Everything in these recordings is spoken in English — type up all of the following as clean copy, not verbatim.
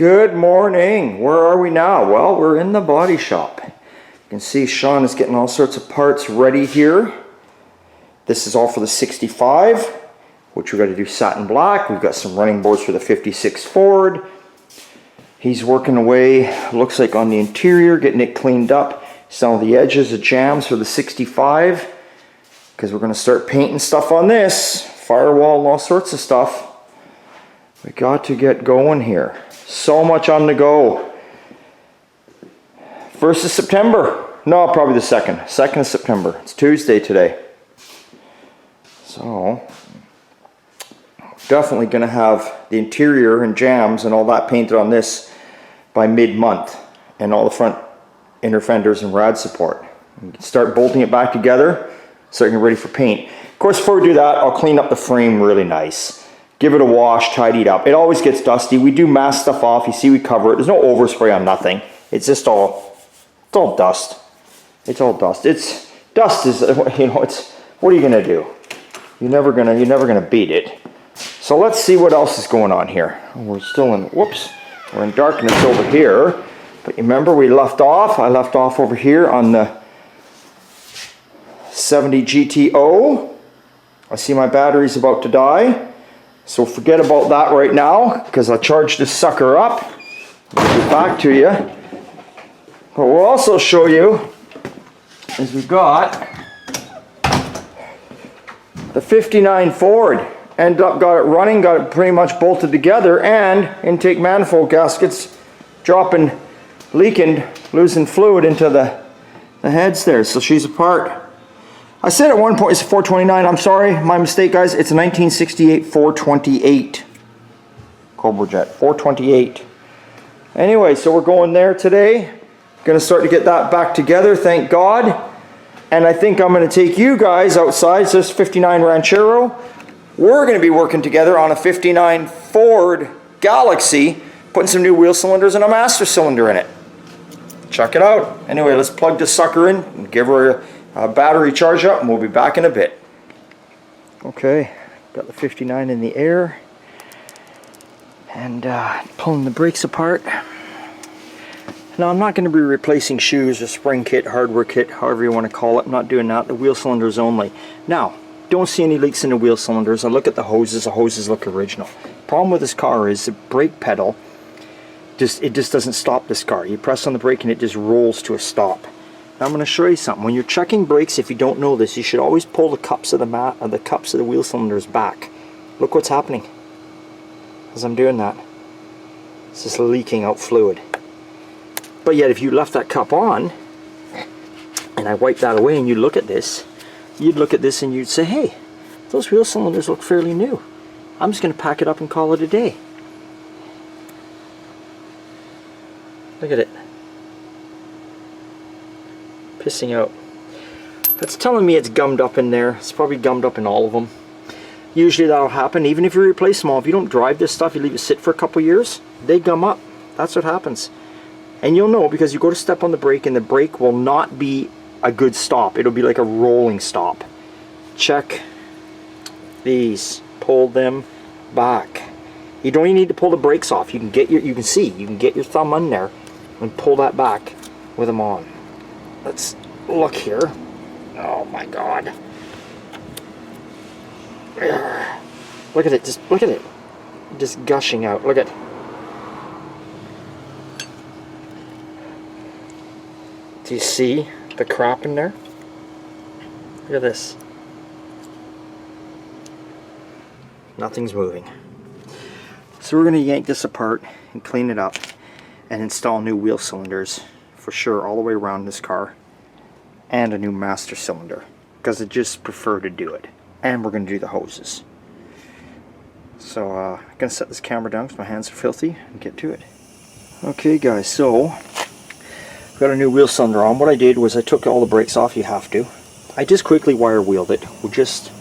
Good morning. Where are we now? Well, we're in the body shop. You can see Sean is getting all sorts of parts ready here. This is all for the 65, which we've got to do satin black. We've got some running boards for the 56 Ford. He's working away, looks like on the interior, getting it cleaned up. Some of the edges of jams for the 65, because we're going to start painting stuff on this. Firewall and all sorts of stuff. We got to get going here. So much on the go. 1st of September. No, probably the 2nd. 2nd of September. It's Tuesday today. So, definitely going to have the interior and jams and all that painted on this by mid-month. And all the front inner fenders and rad support. Start bolting it back together, start getting ready for paint. Of course, before we do that, I'll clean up the frame really nice. Give it a wash, tidy it up. It always gets dusty. We do mask stuff off. You see we cover it. There's no overspray on nothing. It's just all dust. It's all dust. Dust is, it's, what are you gonna do? You're never gonna beat it. So let's see what else is going on here. We're still in, whoops, we're in darkness over here. But remember I left off over here on the 70 GTO. I see my battery's about to die. So forget about that right now, because I'll charge this sucker up. I'll get back to you. But we'll also show you is we've got the 59 Ford. Ended up got it running, got it pretty much bolted together, and intake manifold gaskets dropping, leaking, losing fluid into the heads there. So she's apart. I said at one point it's a 429. I'm sorry, my mistake, guys. It's a 1968 428 Cobra Jet 428. Anyway, so we're going there today. Going to start to get that back together, thank God. And I think I'm going to take you guys outside. So this 59 Ranchero. We're going to be working together on a 59 Ford Galaxie, putting some new wheel cylinders and a master cylinder in it. Check it out. Anyway, let's plug this sucker in and give her a battery charge up, and we'll be back in a bit. Okay, got the 59 in the air and pulling the brakes apart. Now I'm not going to be replacing shoes or spring kit, hardware kit, however you want to call it. I'm not doing that. The wheel cylinders only. Now, don't see any leaks in the wheel cylinders. I look at the hoses look original. Problem with this car is the brake pedal, it just doesn't stop this car. You press on the brake and it just rolls to a stop. Now I'm going to show you something. When you're checking brakes, if you don't know this, you should always pull the cups of the wheel cylinders back. Look what's happening as I'm doing that. It's just leaking out fluid. But yet if you left that cup on and I wipe that away and you look at this, you'd look at this and you'd say, hey, those wheel cylinders look fairly new. I'm just going to pack it up and call it a day. Look at it. Pissing out. That's telling me it's gummed up in there. It's probably gummed up in all of them. Usually that'll happen even if you replace them all. If you don't drive this stuff, you leave it sit for a couple years, they gum up. That's what happens. And you'll know because you go to step on the brake and the brake will not be a good stop. It'll be like a rolling stop. Check these. Pull them back. You don't even need to pull the brakes off. You can get your thumb on there and pull that back with them on. Let's look here. Oh my God. Look at it, just look at it. Just gushing out. Look at. Do you see the crap in there? Look at this. Nothing's moving. So we're going to yank this apart and clean it up and install new wheel cylinders for sure all the way around this car, and a new master cylinder because I just prefer to do it. And we're going to do the hoses. So I'm going to set this camera down because my hands are filthy and get to it. Okay guys, so I've got a new wheel cylinder on. What I did was I took all the brakes off. You have to. I just quickly wire wheeled it with just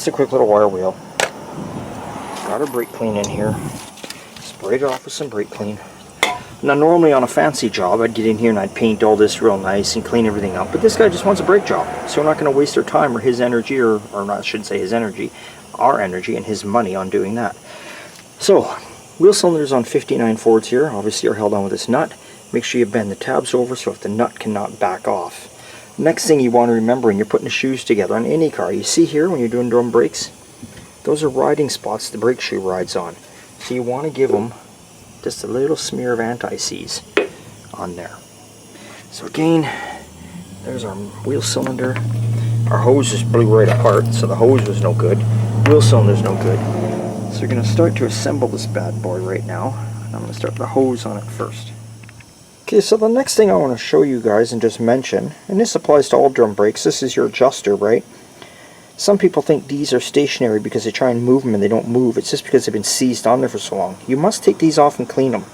a quick little wire wheel. Got our brake clean in here. Sprayed it off with some brake clean. Now normally on a fancy job I'd get in here and I'd paint all this real nice and clean everything up, but this guy just wants a brake job, so we're not going to waste our time or his energy, or not, I shouldn't say his energy, our energy and his money on doing that. So Wheel cylinders on 59 Fords here obviously are held on with this nut. Make sure you bend the tabs over so if the nut cannot back off. Next thing you want to remember when you're putting the shoes together on any car, you see here when you're doing drum brakes, those are riding spots the brake shoe rides on. So you want to give them just a little smear of anti-seize on there. So again, there's our wheel cylinder. Our hose just blew right apart, so the hose was no good. Wheel cylinder's no good. So we're going to start to assemble this bad boy right now. I'm going to start the hose on it first. Okay, so the next thing I want to show you guys and just mention, and this applies to all drum brakes, this is your adjuster, right? Some people think these are stationary because they try and move them and they don't move. It's just because they've been seized on there for so long. You must take these off and clean them.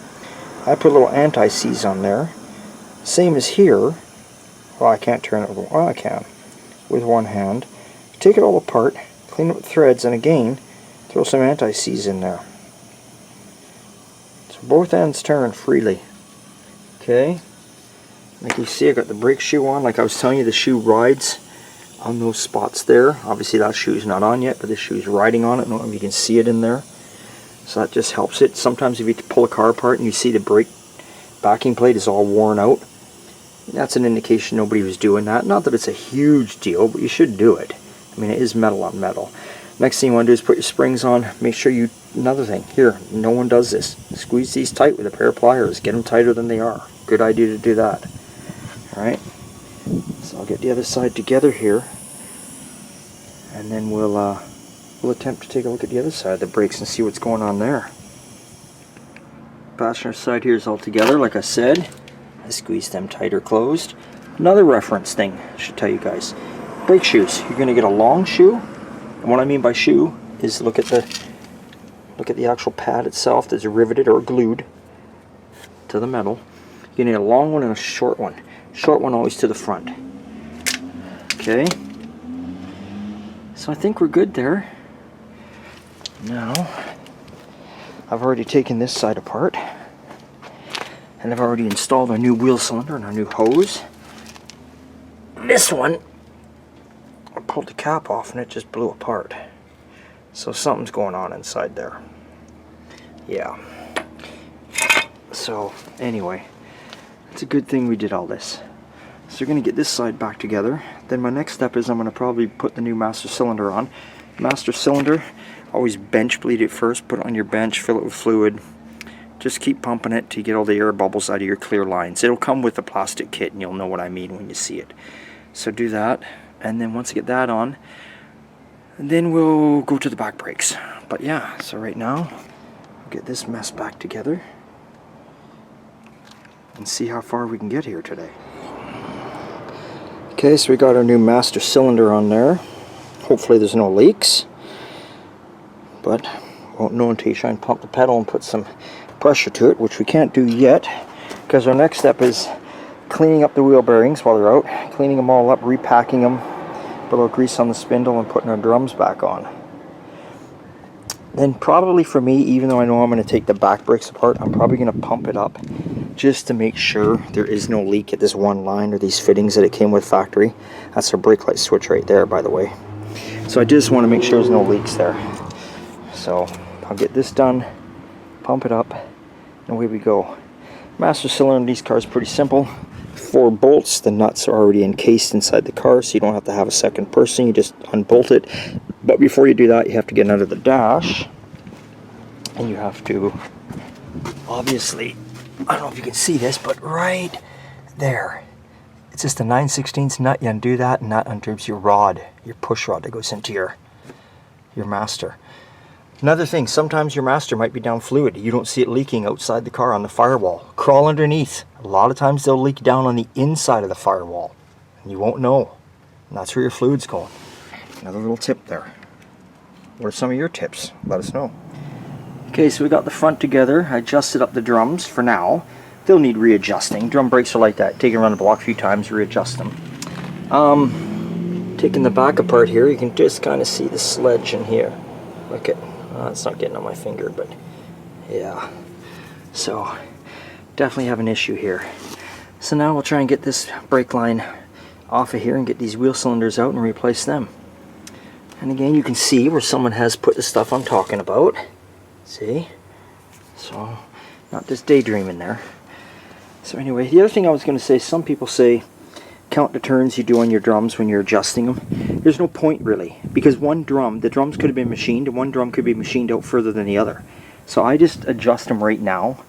I put a little anti-seize on there. Same as here. Well, I can't turn it, well I can, with one hand. Take it all apart, clean up the threads, and again, throw some anti-seize in there. So both ends turn freely. Okay, like you see I got the brake shoe on. Like I was telling you, the shoe rides on those spots there. Obviously that shoe's not on yet, but the shoe's riding on it. I don't know if you can see it in there. So that just helps it. Sometimes if you pull a car apart and you see the brake backing plate is all worn out, that's an indication nobody was doing that. Not that it's a huge deal, but you should do it. I mean, it is metal on metal. Next thing you want to do is put your springs on. Make sure you, another thing, here, no one does this. Squeeze these tight with a pair of pliers. Get them tighter than they are. Good idea to do that. Alright, so I'll get the other side together here. And then we'll attempt to take a look at the other side of the brakes and see what's going on there. Passenger side here is all together, like I said. I squeeze them tighter closed. Another reference thing I should tell you guys. Brake shoes. You're going to get a long shoe. And what I mean by shoe is look at the actual pad itself that's riveted or glued to the metal. You need a long one and a short one. Short one always to the front. Okay. So I think we're good there. Now, I've already taken this side apart. And I've already installed our new wheel cylinder and our new hose. This one, I pulled the cap off and it just blew apart. So something's going on inside there. Yeah. So anyway, it's a good thing we did all this. So we're going to get this side back together. Then my next step is I'm going to probably put the new master cylinder on. Master cylinder, always bench bleed it first. Put it on your bench, fill it with fluid. Just keep pumping it to get all the air bubbles out of your clear lines. It'll come with the plastic kit and you'll know what I mean when you see it. So do that, and then once you get that on, then we'll go to the back brakes. But yeah, so right now, we'll get this mess back together and see how far we can get here today. Okay, so we got our new master cylinder on there. Hopefully there's no leaks, but won't know until you try and pump the pedal and put some pressure to it, which we can't do yet because our next step is cleaning up the wheel bearings while they're out, cleaning them all up, repacking them, put a little grease on the spindle and putting our drums back on. Then probably for me, even though I know I'm going to take the back brakes apart, I'm probably going to pump it up just to make sure there is no leak at this one line or these fittings that it came with factory. That's our brake light switch right there, by the way. So I just want to make sure there's no leaks there. So I'll get this done, pump it up, and away we go. Master cylinder in these cars is pretty simple. 4 bolts, the nuts are already encased inside the car, so you don't have to have a second person, you just unbolt it. But before you do that, you have to get under the dash, and you have to, obviously, I don't know if you can see this, but right there, it's just a 9/16 nut. You undo that, and that untubes your rod, your push rod that goes into your master. Another thing, sometimes your master might be down fluid. You don't see it leaking outside the car on the firewall. Crawl underneath. A lot of times they'll leak down on the inside of the firewall, and you won't know. And that's where your fluid's going. Another little tip there. What are some of your tips? Let us know. Okay, so we got the front together. I adjusted up the drums for now. They'll need readjusting. Drum brakes are like that. Take it around the block a few times, readjust them. Taking the back apart here, you can just kind of see the sledge in here. Look at, it's not getting on my finger, but yeah. So definitely have an issue here. So now we'll try and get this brake line off of here and get these wheel cylinders out and replace them. And again, you can see where someone has put the stuff I'm talking about. See? So, not just daydreaming there. So anyway, the other thing I was going to say, some people say count the turns you do on your drums when you're adjusting them. There's no point really, because one drum, the drums could have been machined, and one drum could be machined out further than the other. So I just adjust them right now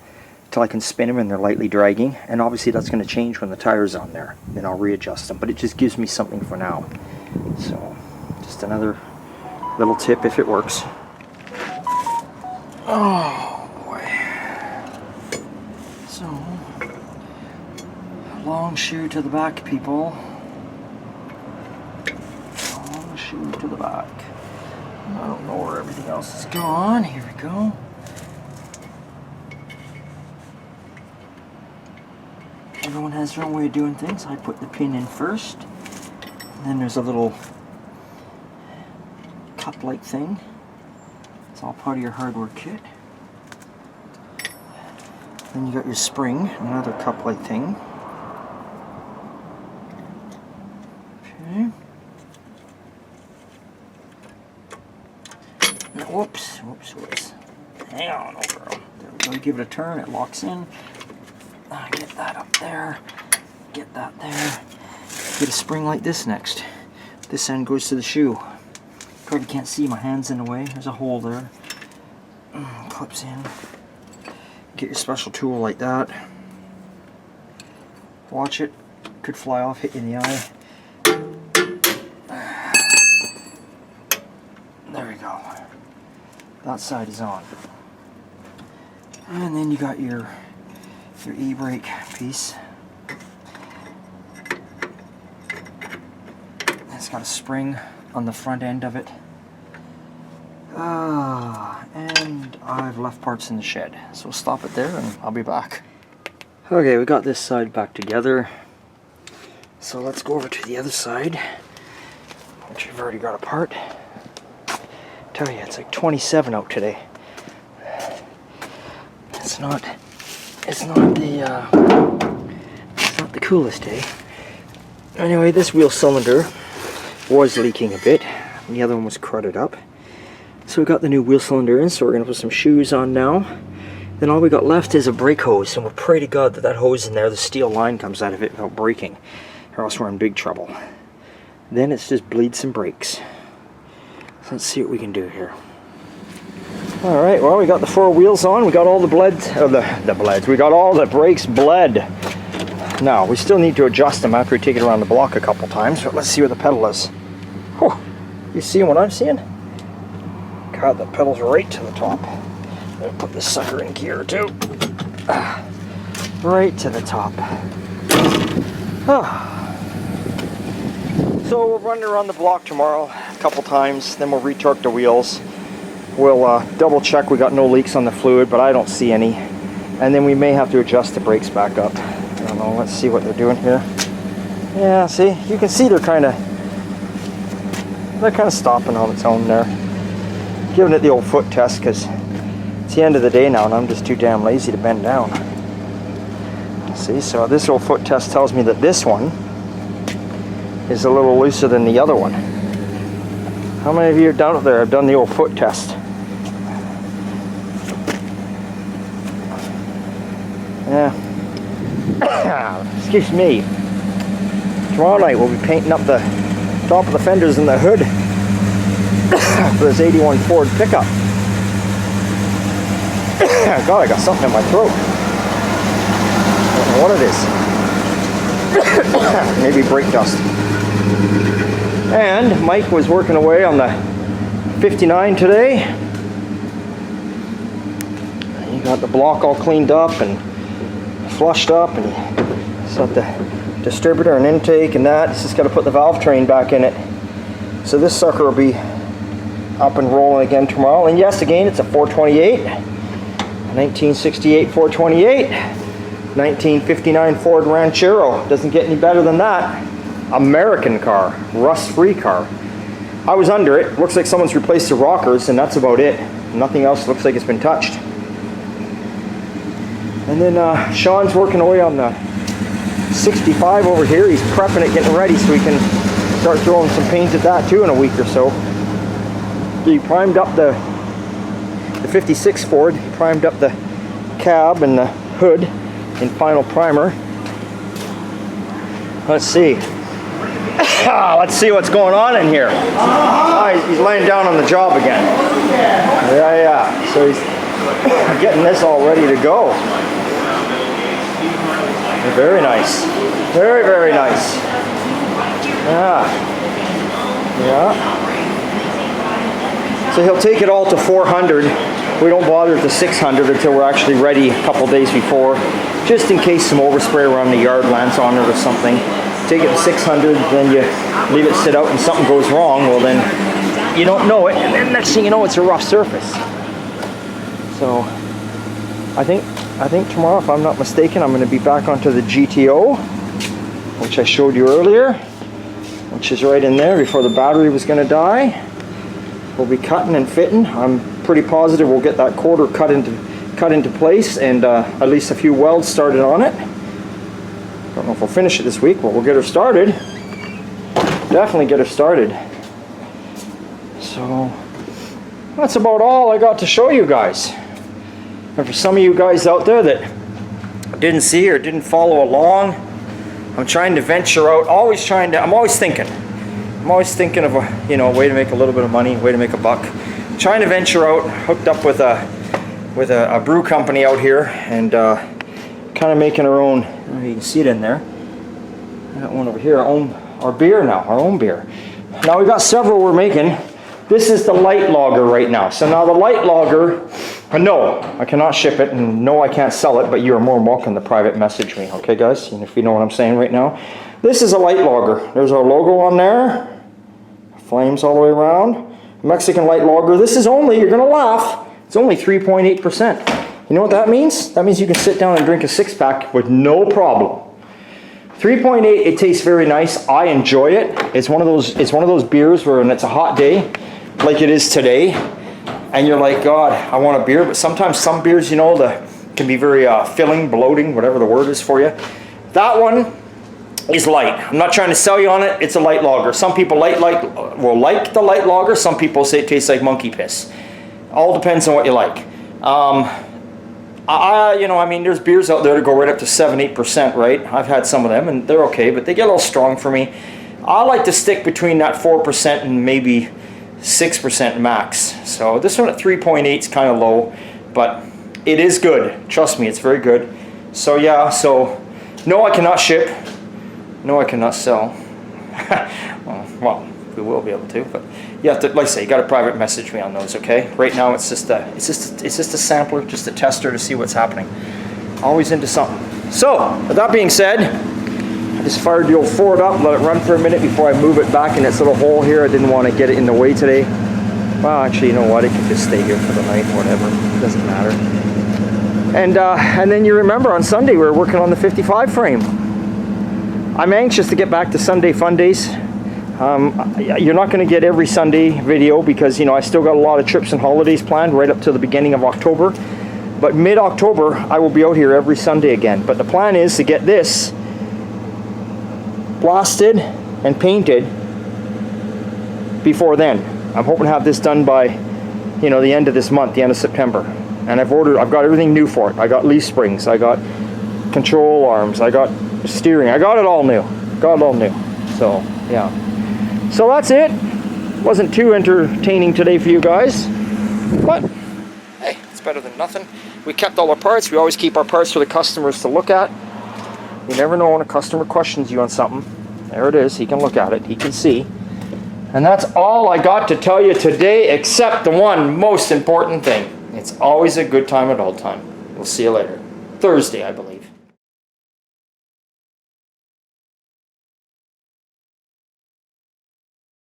till I can spin them and they're lightly dragging, and obviously that's going to change when the tire's on there. Then I'll readjust them, but it just gives me something for now. So, just another little tip if it works. Oh boy. So, long shoe to the back, people. Long shoe to the back. I don't know where everything else is gone. Here we go. Everyone has their own way of doing things. I put the pin in first. And then there's a little cup-like thing. It's all part of your hardware kit. Then you got your spring, another cup-like thing. Okay. Now, whoops. Hang on over. There we go. Give it a turn. It locks in. Get that up there. Get that there. Get a spring like this next. This end goes to the shoe. Probably can't see, my hand's in the way. There's a hole there. Clips in. Get your special tool like that. Watch it. Could fly off, hit you in the eye. There we go. That side is on. And then you got your e-brake piece. It's got a spring on the front end of it. And I've left parts in the shed, so we'll stop it there and I'll be back. Okay, we got this side back together, so let's go over to the other side, which we've already got apart. Tell you, it's like 27 out today. It's not the coolest day. Anyway, this wheel cylinder was leaking a bit, and the other one was crudded up. So we got the new wheel cylinder in, so we're going to put some shoes on now. Then all we got left is a brake hose, and we'll pray to God that that hose in there, the steel line comes out of it without breaking, or else we're in big trouble. Then it's just bleeds and brakes. So let's see what we can do here. Alright, well, we got the 4 wheels on, we got all the we got all the brakes bled. Now, we still need to adjust them after we take it around the block a couple times, but let's see where the pedal is. Oh, you seeing what I'm seeing? God, the pedal's right to the top. I'll put this sucker in gear too. Right to the top. So we'll run around the block tomorrow a couple times, then we'll retorque the wheels. We'll double check we got no leaks on the fluid, but I don't see any. And then we may have to adjust the brakes back up. I don't know, let's see what they're doing here. Yeah, see, you can see they're kind of stopping on its own there. Giving it the old foot test because it's the end of the day now and I'm just too damn lazy to bend down. See, so this old foot test tells me that this one is a little looser than the other one. How many of you are down there have done the old foot test? Yeah. Excuse me. Tomorrow night we'll be painting up the top of the fenders and the hood for this 81 Ford pickup. God, I got something in my throat. I don't know what it is. Maybe brake dust. And Mike was working away on the 59 today. He got the block all cleaned up and flushed up, and he's got the distributor and intake and that. He's just got to put the valve train back in it. So this sucker will be up and rolling again tomorrow. And yes, again, it's a 428, 1968 428, 1959 Ford Ranchero. Doesn't get any better than that. American car, rust-free car. I was under it. Looks like someone's replaced the rockers, and that's about it. Nothing else looks like it's been touched. And then Sean's working away on the 65 over here. He's prepping it, getting ready so we can start throwing some paint at that too in a week or so. He primed up the 56 Ford. He primed up the cab and the hood in final primer. Let's see. Let's see what's going on in here. Oh, he's laying down on the job again. Yeah. So he's getting this all ready to go. Very nice. Very, very nice. Yeah. So he'll take it all to 400. We don't bother at the 600 until we're actually ready a couple days before, just in case some overspray around the yard lands on it or something. Take it to 600, then you leave it sit out and something goes wrong, well then you don't know it, and then next thing you know it's a rough surface. So I think tomorrow, if I'm not mistaken, I'm going to be back onto the GTO, which I showed you earlier, which is right in there before the battery was going to die. We'll be cutting and fitting. I'm pretty positive we'll get that quarter cut into place, and at least a few welds started on it. Don't know if we'll finish it this week, but we'll get her started. Definitely get her started. So that's about all I got to show you guys. And for some of you guys out there that didn't see or didn't follow along, I'm trying to venture out. I'm always thinking of a way to make a little bit of money, way to make a buck. Trying to venture out, hooked up with a brew company out here, and kind of making our own. You can see it in there. I got one over here. Our own beer. Now we've got several we're making. This is the light lager right now. So now the light lager, no, I cannot ship it, and no, I can't sell it, but you are more than welcome to private message me, okay guys? And if you know what I'm saying right now. This is a light lager. There's our logo on there. Flames all the way around. Mexican light lager. This is only, you're going to laugh, it's only 3.8%. You know what that means? That means you can sit down and drink a six-pack with no problem. 3.8, it tastes very nice. I enjoy it. It's one of those beers where when it's a hot day, like it is today, and you're like, God, I want a beer. But sometimes some beers, can be very filling, bloating, whatever the word is for you. That one is light. I'm not trying to sell you on it. It's a light lager. Some people will like the light lager. Some people say it tastes like monkey piss. All depends on what you like. There's beers out there that go right up to 7-8%, right? I've had some of them, and they're okay, but they get a little strong for me. I like to stick between that 4% and maybe 6% max. So this one at 3.8 is kind of low, but it is good. Trust me, it's very good. So yeah, no, I cannot ship. No, I cannot sell. Well, we will be able to, but you have to, like I say, you got to private message me on those, okay? Right now, it's just a sampler, just a tester to see what's happening. Always into something. So, with that being said, I just fired the old Ford up, let it run for a minute before I move it back in its little hole here. I didn't want to get it in the way today. Well, actually, you know what? It can just stay here for the night, whatever. It doesn't matter. And then you remember on Sunday we were working on the 55 frame. I'm anxious to get back to Sunday Fun Days. You're not going to get every Sunday video because, I still got a lot of trips and holidays planned right up to the beginning of October. But mid-October, I will be out here every Sunday again. But the plan is to get this blasted and painted before then. I'm hoping to have this done by, the end of this month, the end of September. And I've got everything new for it. I got leaf springs, I got control arms, I got steering, I got it all new. So, yeah. So that's it. Wasn't too entertaining today for you guys, but hey, it's better than nothing. We kept all our parts. We always keep our parts for the customers to look at. You never know when a customer questions you on something. There it is. He can look at it. He can see. And that's all I got to tell you today, except the one most important thing. It's always a good time at all time. We'll see you later. Thursday, I believe.